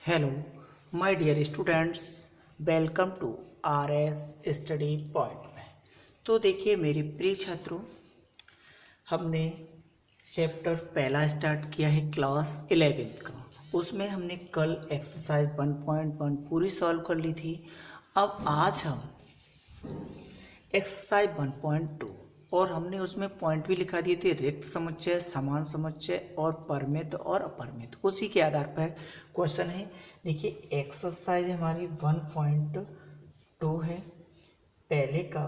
Hello my dear students, welcome to RS study point में। तो देखिए मेरे प्रिय छात्रों, हमने चैप्टर पहला स्टार्ट किया है क्लास 11th का। उसमें हमने कल एक्सरसाइज 1.1 पूरी सॉल्व कर ली थी। अब आज हम एक्सरसाइज 1.2 और हमने उसमें पॉइंट भी लिखा दिए थे, रिक्त समुच्चय, समान समुच्चय और परमित और अपरमित। उसी के आधार पर क्वेश्चन है। देखिए एक्सरसाइज हमारी 1.2 है। पहले का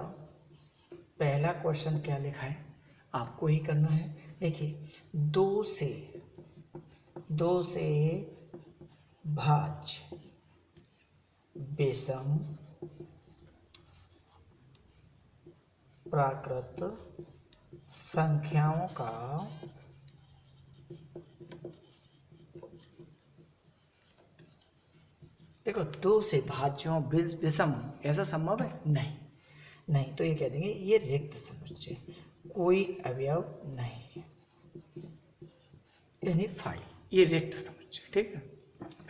पहला क्वेश्चन क्या लिखा है आपको ही करना है। देखिए दो से भाज्य विषम प्राकृत संख्याओं का देखो दो से भाज्यों विषम ऐसा संभव है? नहीं, तो ये कह देंगे ये रिक्त समुच्चय, कोई अवयव नहीं है, यानी फाई, ये रिक्त समुच्चय। ठीक है,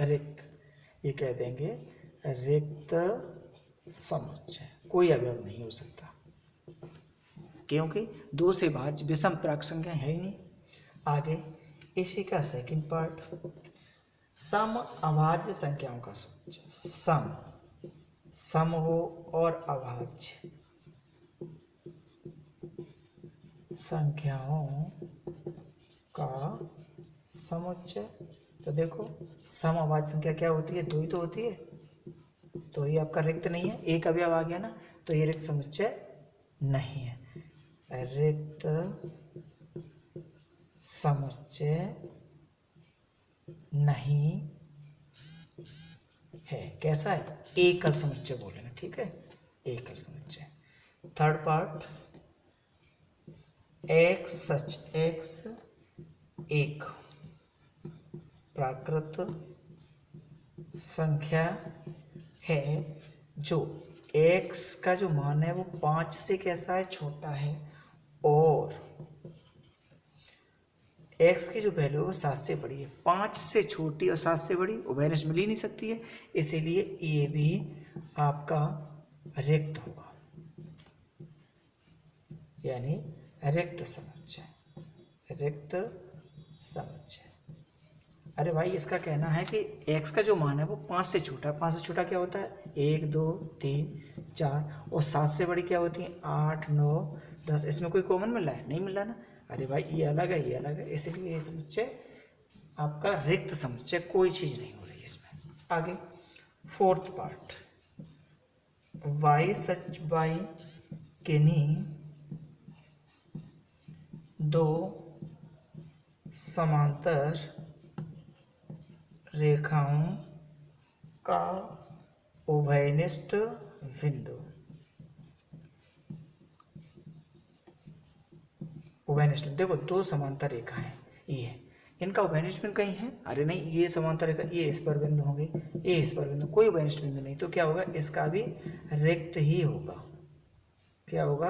रिक्त, ये कह देंगे रिक्त समुच्चय, कोई अवयव नहीं हो सकता, क्योंकि दो से भाज्य विषम प्राक संख्या है ही नहीं। आगे इसी का सेकंड पार्ट, सम अभाज्य संख्याओं का समुच्चय, सम हो और अभाज्य संख्याओं का समुच्चय। तो देखो सम अभाज्य संख्या क्या होती है? दो ही तो होती है, तो ये आपका रिक्त नहीं है, एक अवयव आ गया ना, तो ये रिक्त समुच्चय नहीं है, रिक्त समुच्चय नहीं है। कैसा है? एकल समुच्चय बोलेंगे। ठीक है, एकल समुच्चय। थर्ड पार्ट, एक्स सच एक्स एक प्राकृत संख्या है जो x का जो मान है वो 5 से कैसा है? छोटा है, और x की जो वैल्यू है वो 7 से बड़ी है। 5 से छोटी और 7 से बड़ी उभयनिष्ठ मिल ही नहीं सकती है, इसीलिए ये भी आपका रिक्त होगा, यानी रिक्त समुच्चय, रिक्त समुच्चय। अरे भाई इसका कहना है कि x का जो मान है वो 5 से छोटा है। 5 से छोटा क्या होता है? 1 2 3 4, और 7 से बड़ी क्या होती है? 8 9 10। इसमें कोई कॉमन मिल रहा है? नहीं मिल रहा ना। अरे भाई ये अलग है, ये अलग है, इसलिए ये समुच्चय आपका रिक्त समुच्चय, कोई चीज़ नहीं हो रही इसमें। आगे फोर्थ पार्ट, y सच y किन्हीं दो समांतर रेखाओं का उभयनिष्ठ बिंदु, उभयनिष्ठ, देखो दो समांतर रेखा है, ये इनका उभयनिष्ठ बिंदु कहीं है? अरे नहीं, ये समांतर रेखा ये इस पर बिंदु होंगे, ये इस पर बिंदु, कोई उभयनिष्ठ बिंदु नहीं, तो क्या होगा? इसका भी रिक्त ही होगा। क्या होगा?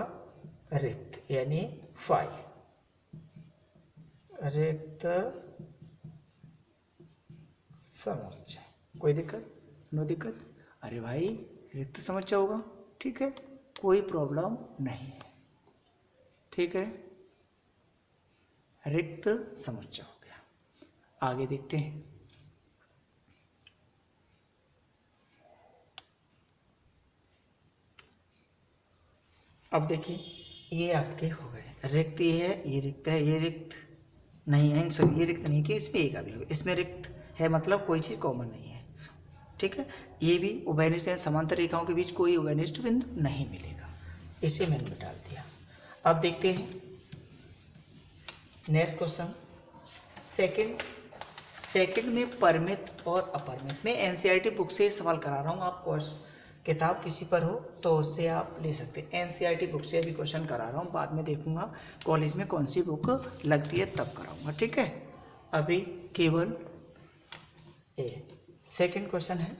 रिक्त, यानी फाई, रिक्त समुच्चय। कोई दिक्कत? नो दिक्कत। अरे भाई रिक्त समुच्चय होगा, ठीक है, कोई प्रॉब्लम नहीं है। ठीक है, रिक्त समुच्चय हो गया। आगे देखते हैं। अब देखिए ये आपके हो गए रिक्त, ये है, ये रिक्त है, ये रिक्त नहीं है, सॉरी ये रिक्त नहीं, कि इसमें एक अवयव है, इसमें रिक्त है, मतलब कोई चीज़ कॉमन नहीं है। ठीक है, ये भी उभयनिष्ठ समांतर रेखाओं के बीच कोई उभयनिष्ठ बिंदु नहीं मिलेगा, इसे मैंने डाल दिया। अब देखते हैं नेक्स्ट क्वेश्चन, सेकंड में परमित और अपरमित। मैं एनसीईआरटी बुक से सवाल करा रहा हूँ, आप किताब किसी पर हो तो उससे आप ले सकते हैं। एनसीईआरटी बुक से अभी क्वेश्चन करा रहा हूँ, बाद में देखूंगा कॉलेज में कौन सी बुक लगती है तब कराऊंगा। ठीक है, अभी केवल सेकंड क्वेश्चन है।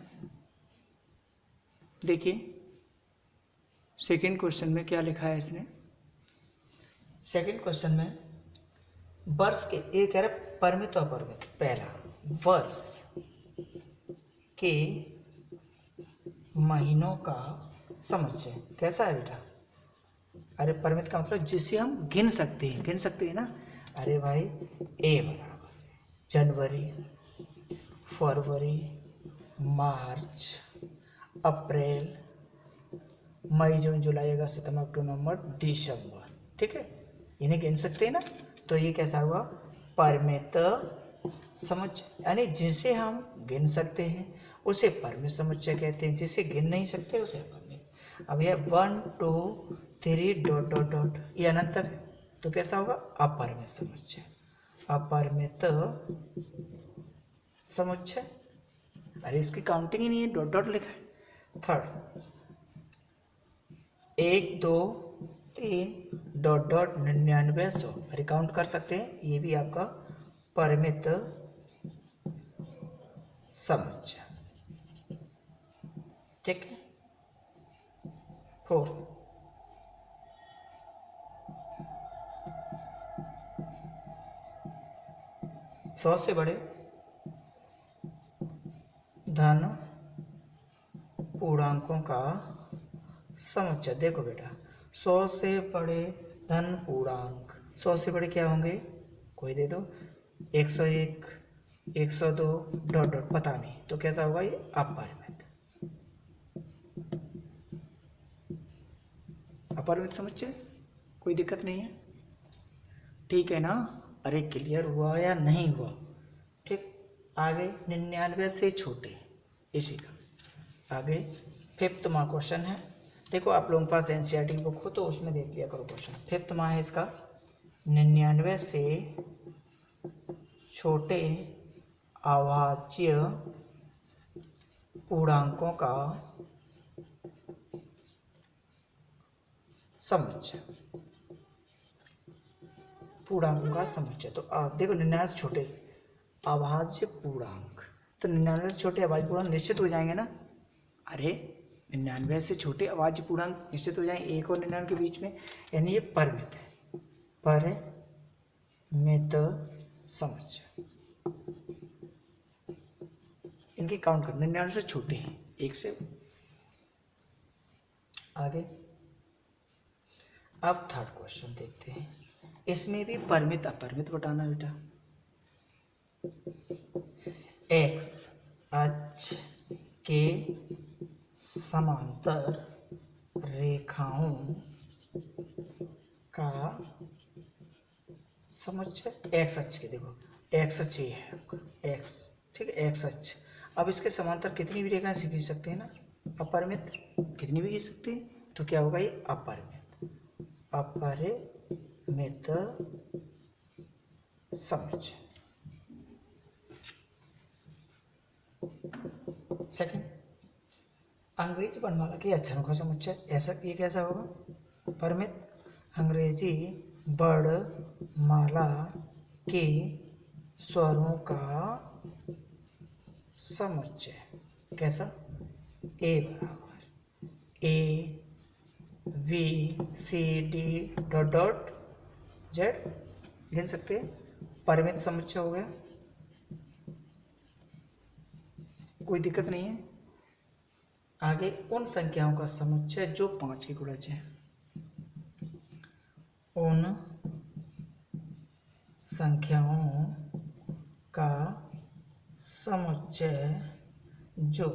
देखिए सेकंड क्वेश्चन में क्या लिखा है इसने। सेकंड क्वेश्चन में वर्ष के, ये कह रहे परमित और अपरमित। पहला वर्ष के महीनों का समुच्चय। कैसा है बेटा? अरे परिमित का मतलब जिसे हम गिन सकते हैं, गिन सकते हैं ना। अरे भाई ए बराबर जनवरी, फरवरी, मार्च, अप्रैल, मई, जून, जुलाई, अगस्त, सितंबर, अक्टूबर, नवंबर, दिसंबर। ठीक है, इन्हें गिन सकते हैं ना। तो ये कैसा हुआ? परिमित समुच्चय। यानी जिसे हम गिन सकते हैं उसे परिमित समुच्चय कहते हैं, जिसे गिन नहीं सकते उसे अपरिमित। अब यह 1 2 3 डॉट डॉट डॉट ये अनंत तक है, तो कैसा होगा? अपरिमित समुच्चय। अपरिमित समुच्चय। अरे इसकी काउंटिंग ही नहीं है, डॉट डॉट लिखा है। Third 1 2 3 dot dot 99 100। अरे काउंट कर सकते हैं, ये भी आपका परिमित समुच्चय। ठीक है। 4 100 से बड़े धन पूर्णांकों का समुच्चय। देखो बेटा 100 से बड़े धन पूर्णांक, 100 से बड़े क्या होंगे? कोई दे दो, 101 102 डॉट डॉट पता नहीं, तो कैसा होगा? ये अपरिमित। अपरिमित समुच्चय, कोई दिक्कत नहीं है। ठीक है ना? अरे क्लियर हुआ या नहीं हुआ? ठीक। आगे 99 से छोटे, इसी का आगे 5th माह क्वेश्चन है। देखो आप लोगों के पास एनसीईआरटी बुक हो तो उसमें देख लिया करो क्वेश्चन। 5th माह है इसका। 99 से छोटे अभाज्य पूर्णांकों का समुच्चय। पूर्णांकों का समुच्चय। तो देखो 99 से छोटे अभाज्य पूर्णांक, तो 99 से छोटे अभाज्य पूर्णांक निश्चित हो जाएंगे ना। अरे 99 से छोटे अभाज्य पूर्णांक निश्चित हो जाएंगे 1 और 99 के बीच में, यानी ये परिमित है। परिमित समुच्चय। इनकी काउंट कर 99 से छोटे हैं, 1 से आगे। अब थर्ड क्वेश्चन देखते हैं। इसमें भी परिमित अपरिमित बताना बेटा। एक्स अक्ष के समांतर रेखाओं का समुच्चय। एक्स अक्ष के, देखो एक्स अक्ष ये है आपका एक्स, ठीक है, एक्स अक्ष। अब इसके समांतर कितनी भी रेखाएं खींच सकते हैं ना, अपरिमित, कितनी भी खींच सकते हैं, तो क्या होगा? ये अपरिमित। अपरिमित समुच्चय। सेकंड अंग्रेजी वर्णमाला के अक्षरों का समुच्चय। ऐसा ये कैसा होगा? परिमित। अंग्रेजी वर्णमाला के स्वरों का समुच्चय। कैसा? ए बराबर A V C D dot dot Z, गिन सकते हैं। परिमित समुच्चय हो गया, कोई दिक्कत नहीं है। आगे उन संख्याओं का समुच्चय जो 5 के गुणज हैं। उन संख्याओं का समुच्चय जो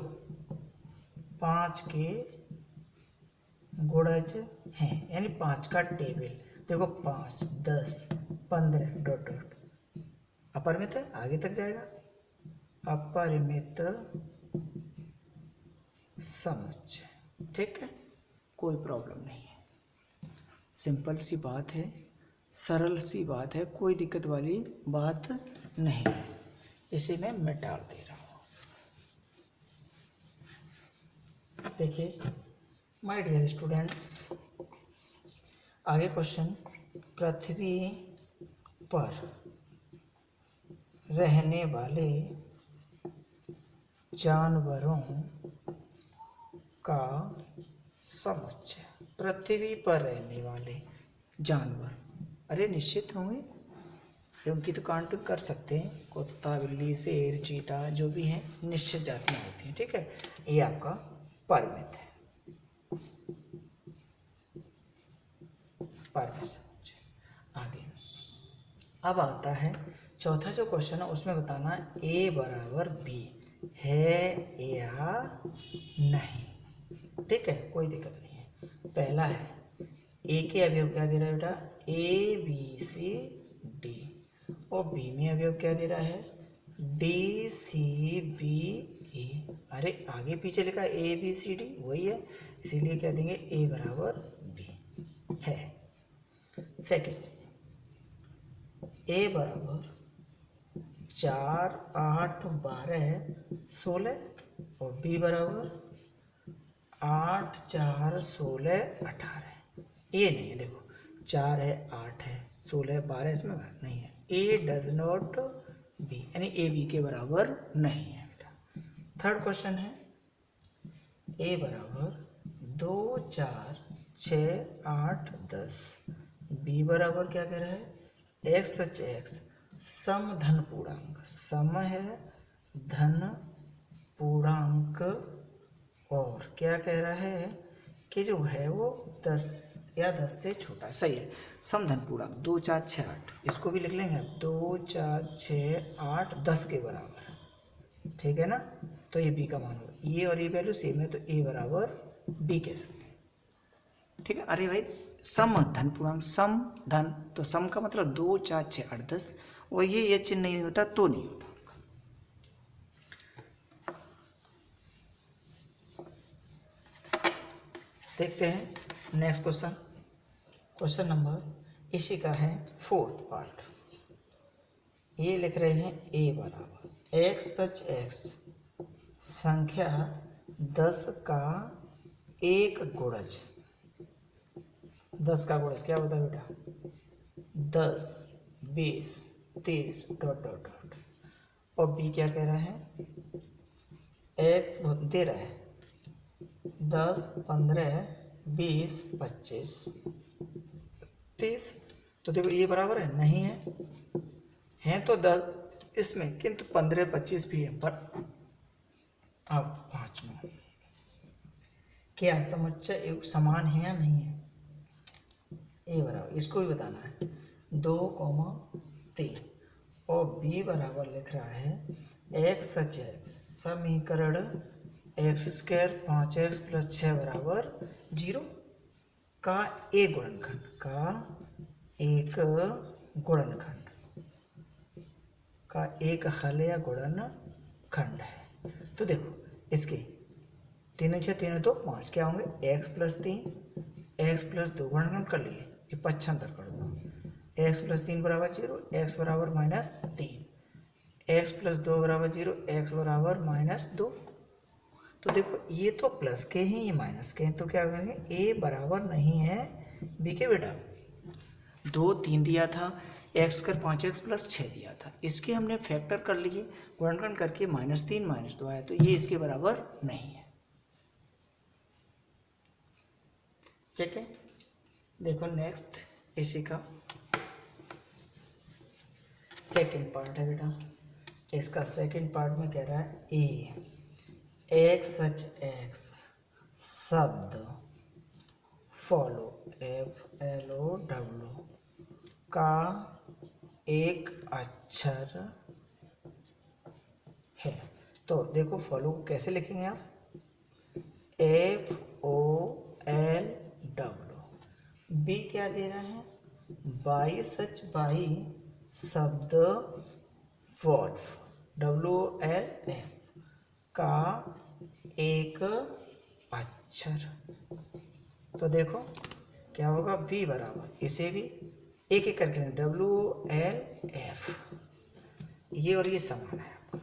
5 के गुणज हैं, यानी 5 का टेबल। देखो 5 10 15 डॉट डॉट। अपरिमित है, आगे तक जाएगा। अपरिमित समुच्चय। ठीक है, कोई प्रॉब्लम नहीं है, सिंपल सी बात है, सरल सी बात है, कोई दिक्कत वाली बात नहीं है। इसे मैं मिटा दे रहा हूँ। देखिए माय डियर स्टूडेंट्स, आगे क्वेश्चन। पृथ्वी पर रहने वाले जानवरों का समुच्चय। पृथ्वी पर रहने वाले जानवर, अरे निश्चित होंगे, उनकी तो काउंटिंग कर सकते हैं, कुत्ता, बिल्ली, शेर, चीता, जो भी हैं निश्चित जातियाँ होती हैं, ठीक है। ये आपका परमित है, परमित। आगे अब आता है चौथा जो क्वेश्चन है, उसमें बताना है ए बराबर बी है या नहीं, ठीक है, कोई दिक्कत नहीं है। पहला है ए के अवयव क्या दे रहा है बेटा, ए बी सी डी, और बी में अवयव क्या दे रहा है, डी सी बी ई। अरे आगे पीछे लिखा ए बी सी डी वही है, इसीलिए क्या देंगे ए बराबर बी है। सेकंड, ए बराबर 4 8 12 16 और बी बराबर 8 4 16 18। ये नहीं है, देखो 4 है 8 है 16 12 इसमें नहीं है, ए डज नॉट बी, यानी ए बी के बराबर नहीं है बेटा। थर्ड क्वेश्चन है ए बराबर 2 4 6 8 10, बी बराबर क्या कह रहा है, एक्स सच एक्स सम धन पूर्णांक, सम है धन पूर्णांक, और क्या कह रहा है कि जो है वो 10 या 10 से छोटा है, सही है, समधन पूर्णांक 2 4 6 8, इसको भी लिख लेंगे अब 2 4 6 8 10 के बराबर, ठीक है ना। तो ये बी का मान होगा, ये और ये वैल्यू सेम है तो ए बराबर बी कह सकते हैं, ठीक है। अरे भाई सम धन पूर्णांक, सम धन, तो सम का मतलब 2 4 6 8 10, और ये चिन्ह नहीं होता तो नहीं होता। देखते हैं नेक्स्ट क्वेश्चन, क्वेश्चन नंबर इसी का है फोर्थ पार्ट। ये लिख रहे हैं ए बराबर एक्स सच एक्स संख्या 10 का एक गुणज, 10 का गुणज क्या होता है बेटा, 10 20 30 डॉट डॉट डॉट, और बी क्या कह रहा है, एक्स दे रहा है 10 15 20 25 30, तो देखो ये बराबर है नहीं है, हैं तो 10 इसमें, किंतु 15 25 भी है, पर अब पांचवा क्या समुच्चय एक समान है या नहीं है, ए बराबर, इसको भी बताना है 2 3, और बी बराबर लिख रहा है एक्स सच एक्स समीकरण एक्स स्क्वायर 5x + 6 बराबर 0 का एक गुणनखंड, का एक गुणनखंड, का एक हल या गुणनखंड है। तो देखो इसके तीनों 6 तीनों तो 5 क्या होंगे, x + 3 x + 2 गुणनखंड कर लिए, ये पक्षांतर कर दो, x + 3 बराबर 0, x बराबर -3, x + 2 बराबर 0, x बराबर -2। तो देखो ये तो प्लस के हैं ये माइनस के हैं, तो क्या करेंगे ए बराबर नहीं है बी के बेटा। 2 3 दिया था, x² 5x + 6 दिया था, इसके हमने फैक्टर कर लिए, गुणनखंड करके -3 -2 आया, तो ये इसके बराबर नहीं है, ठीक है। देखो नेक्स्ट इसी का सेकंड पार्ट है बेटा, इसका सेकंड पार्ट में कह रहा है ए एक्स सच एक्स शब्द फॉलो FLOW का एक अक्षर है। तो देखो फॉलो को कैसे लिखेंगे आप, FOLW, बी क्या दे रहा है, बाई सच बाई शब्द वॉल्फ WLF का एक अक्षर, तो देखो क्या होगा बी बराबर, इसे भी एक एक करके WLF, ये और ये समान है आपका,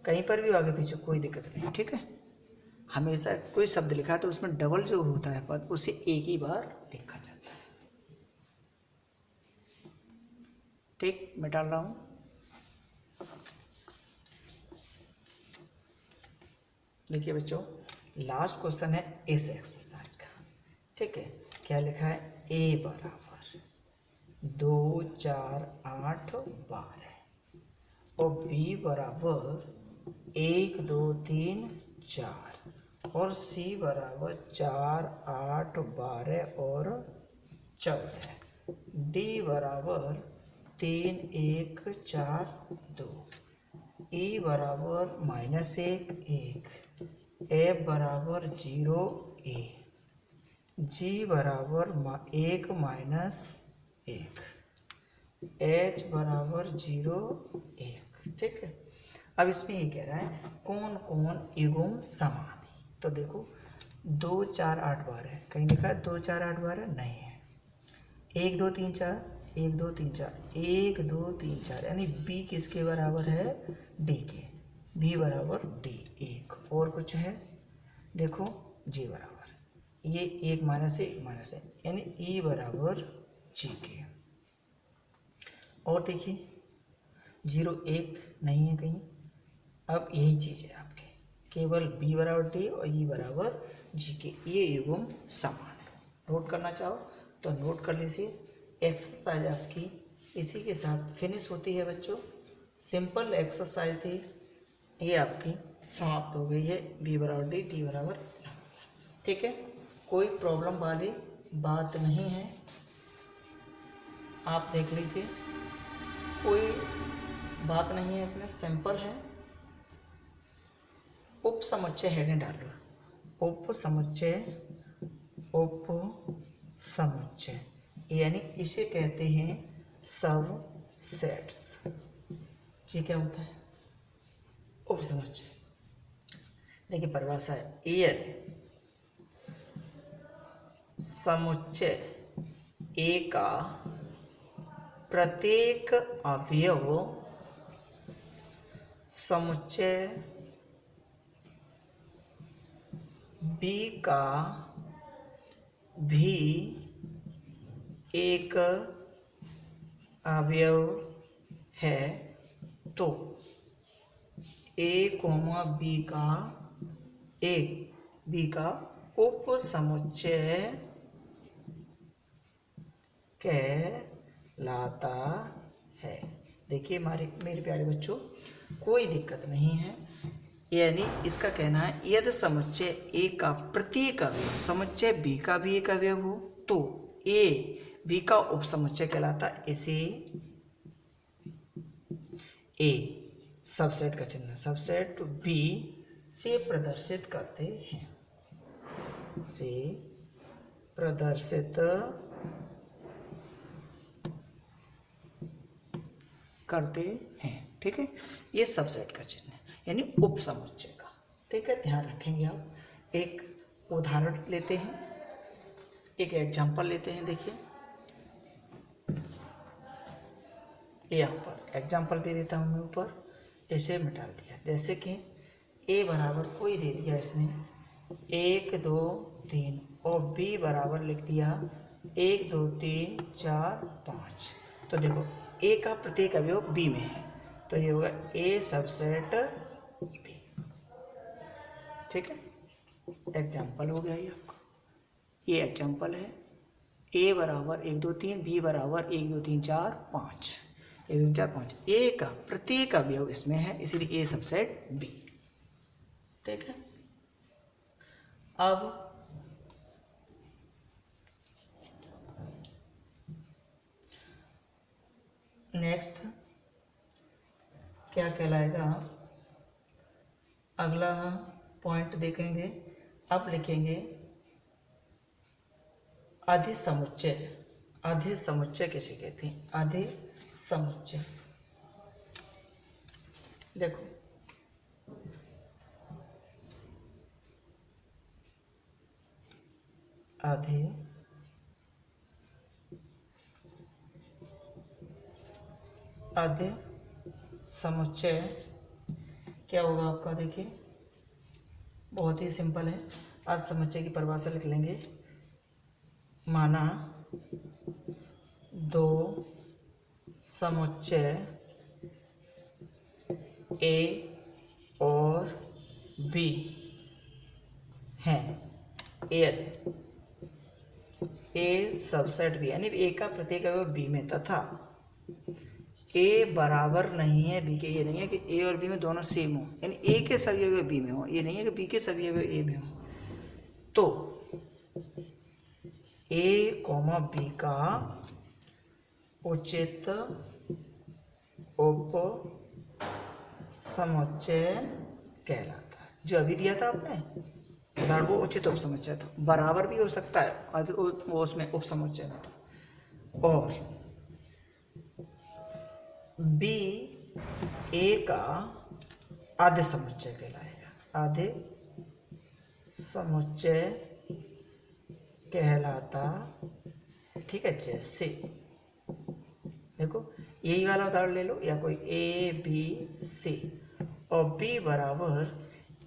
कहीं पर भी आगे पीछे कोई दिक्कत नहीं, ठीक है। हमेशा कोई शब्द लिखा है तो उसमें डबल जो होता है पद उसे एक ही बार लिखा जाता है, ठीक। मैं डाल रहा हूँ, देखिए बच्चों लास्ट क्वेश्चन है इस एक्सरसाइज का, ठीक है। क्या लिखा है, ए बराबर 2 4 8 12 और बी बराबर 1 2 3 4 और सी बराबर 4 8 12 और 14। डी बराबर 3 1 4 2। ई बराबर -1 1। एफ बराबर 0 ए। जी बराबर 1 -1। एच बराबर 0 1। ठीक है। अब इसमें ये कह रहा है कौन कौन युग्म समान है। तो देखो 2 4 8 12 कहीं लिखा है 2 4 8 12 नहीं है। 1 2 3 4 1 2 3 4 1 2 3 4 यानी बी किसके बराबर है? डी के। बी बराबर डी। एक और कुछ है देखो जी बराबर ये 1 -1 यानी ई बराबर जी के। और देखिए 0 1 नहीं है कहीं। अब यही चीज़ है आपके केवल बी बराबर डी और ई बराबर जी के। ये युग्म समान है। नोट करना चाहो तो नोट कर लीजिए। एक्सरसाइज आपकी इसी के साथ फिनिश होती है बच्चों। सिंपल एक्सरसाइज थी, ये आपकी समाप्त हो गई है। बी बराबर डी, टी बराबर। ठीक है, कोई प्रॉब्लम वाली बात नहीं है। आप देख लीजिए, कोई बात नहीं है इसमें, सिंपल है। उप समुच्चय हेडिंग डाल लो। उप समुच्चय, उप समुच्चय यानी इसे कहते हैं सब सेट्स। ये क्या होता है? उप समुच्चय। देखिए परिभाषा है, यदि समुच्चय ए का प्रत्येक अवयव समुच्चय बी का भी एक अवयव है तो ए कोमा बी का उप समुच्चय कहलाता है। देखिए मेरे प्यारे बच्चों, कोई दिक्कत नहीं है। यानी इसका कहना है यदि समुच्चय ए का प्रत्येक अवयव समुच्चय बी का भी एक अवयव हो तो ए बी का उपसमुच्चय कहलाता है। इसे ए सबसेट का चिन्ह सबसेट बी से प्रदर्शित करते हैं, से प्रदर्शित करते हैं। ठीक है, ये सबसेट का चिन्ह है यानी उपसमुच्चय का। ठीक है, ध्यान रखेंगे आप। एक उदाहरण लेते हैं, एक एग्जांपल लेते हैं। देखिए यहाँ पर एग्जांपल दे देता हूँ मैं ऊपर, इसे मिटा दिया। जैसे कि ए बराबर कोई दे दिया इसने 1 2 3 और बी बराबर लिख दिया 1 2 3 4 5। तो देखो ए का प्रत्येक अवयव बी में है तो ये होगा ए सबसेट बी। ठीक है, एग्जाम्पल हो गया ये आपका। ये एग्जाम्पल है। ए बराबर 1 2 3, बी बराबर 1 2 3 4 5, 1 2 4 5। ए का प्रत्येक अवयव इसमें है इसलिए ए सबसेट बी। ठीक है, अब नेक्स्ट क्या कहलाएगा, अगला पॉइंट देखेंगे। अब लिखेंगे अधिसमुच्चय। अधिसमुच्चय किसे कहते हैं? अधिसमुच्चय देखो अधिसमुच्चय क्या होगा आपका? देखिए बहुत ही सिंपल है। अधिसमुच्चय की परिभाषा लिख लेंगे। माना दो समुच्चय ए और बी हैं यदि ए सबसेट बी, यानी ए का प्रत्येक अवयव बी में तथा ए बराबर नहीं है बी के। ये नहीं है कि ए और बी में दोनों सेम हो, यानी ए के सभी अवयव बी में हो, ये नहीं है कि बी के सभी अवयव ए में हो। तो ए कॉमा बी का उचित उप समुच्चय कहलाता है। जो अभी दिया था आपने उदाहरण, वो उचित उप समुच्चय था। बराबर भी हो सकता है वो उसमें उप समुच्चय में था। और बी ए का आधे समुच्चय कहलाएगा, आधे समुच्चय कहलाता, ठीक है। जैसे देखो यही वाला उदाहरण ले लो, या कोई ए बी सी और बी बराबर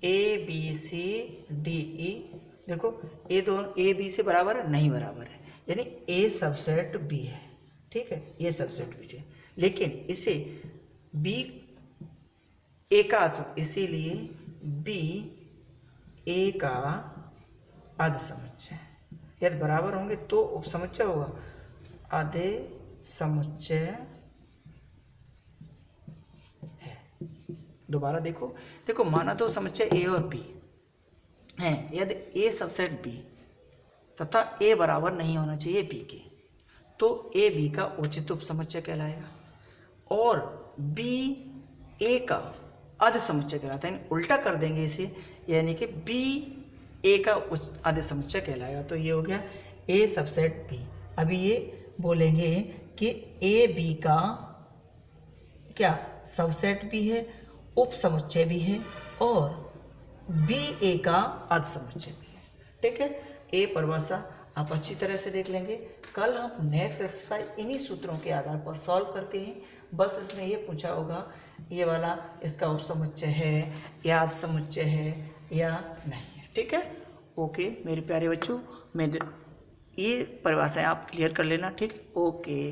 A B C D E. देखो ए दोनों ए बी से बराबर है, नहीं बराबर है, यानी ए सबसेट बी है, ठीक है, ये सबसेट बी है। लेकिन इसे बी ए का, इसीलिए बी ए का आधे समुच्चय, यदि बराबर होंगे तो उप समुच्चय होगा, आधे समुच्चय है। दोबारा देखो, देखो माना तो समुच्चय ए और बी हैं, यदि ए सबसेट बी तथा ए बराबर नहीं होना चाहिए बी के, तो ए बी का उचित उप समुच्चय कहलाएगा, और बी ए का आधे समुच्चय कहलाता है। उल्टा कर देंगे इसे, यानी कि बी ए का आधे समुच्चय कहलाएगा। तो ये हो गया ए सबसेट बी। अभी ये बोलेंगे कि ए बी का क्या सबसेट भी है, उप समुच्चय भी है, और बी ए का आधे समुच्चय भी है, ठीक है। ए परिभाषा आप अच्छी तरह से देख लेंगे। कल हम नेक्स्ट एक्सरसाइज इन्हीं सूत्रों के आधार पर सॉल्व करते हैं। बस इसमें ये पूछा होगा ये वाला इसका उपसमुच्चय है या आधे समुच्चय है या नहीं है, ठीक है। ओके मेरे प्यारे बच्चों, मैं ये परिभाषाएं आप क्लियर कर लेना, ठीक। ओके।